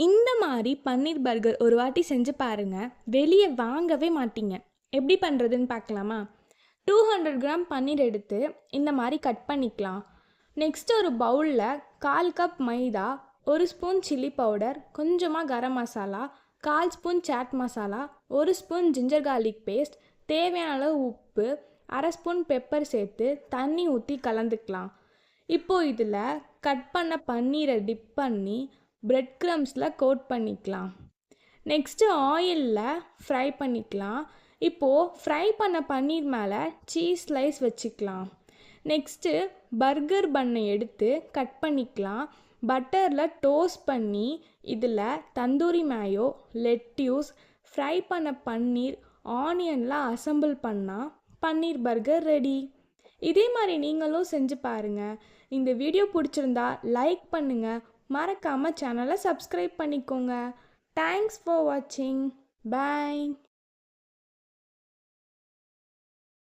இந்த மாதிரி பன்னீர் பர்கர் ஒரு வாட்டி செஞ்சு பாருங்கள், வெளியே வாங்கவே மாட்டீங்க. எப்படி பண்ணுறதுன்னு பார்க்கலாமா? 200 கிராம் பன்னீர் எடுத்து இந்த மாதிரி கட் பண்ணிக்கலாம். நெக்ஸ்ட்டு ஒரு பவுலில் 1/4 cup maida, 1 spoon chilli powder, கொஞ்சமாக garam masala, 1/4 spoon chaat masala, 1 spoon ginger garlic paste, தேவையான அளவு உப்பு, 1/2 ஸ்பூன் பெப்பர் சேர்த்து தண்ணி ஊற்றி கலந்துக்கலாம். இப்போது இதில் கட் பண்ண பன்னீரை டிப் பண்ணி பிரெட் க்ரம்ஸில் கோட் பண்ணிக்கலாம். நெக்ஸ்ட்டு ஆயிலில் ஃப்ரை பண்ணிக்கலாம். இப்போது ஃப்ரை பண்ண பன்னீர் மேலே சீஸ் ஸ்லைஸ் வச்சுக்கலாம். நெக்ஸ்ட்டு பர்கர் பன்னை எடுத்து கட் பண்ணிக்கலாம். பட்டரில் டோஸ்ட் பண்ணி இதில் தந்தூரி மேயோ, லெட்யூஸ், ஃப்ரை பண்ண பன்னீர், ஆனியன்லாம் அசம்பிள் பண்ணால் பன்னீர் பர்கர் ரெடி. இதே மாதிரி நீங்களும் செஞ்சு பாருங்கள். இந்த வீடியோ பிடிச்சிருந்தா லைக் பண்ணுங்கள், மறக்காமல் சேனலை சப்ஸ்கிரைப் பண்ணிக்கோங்க. தேங்க்ஸ் ஃபார் வாட்சிங். பாய்.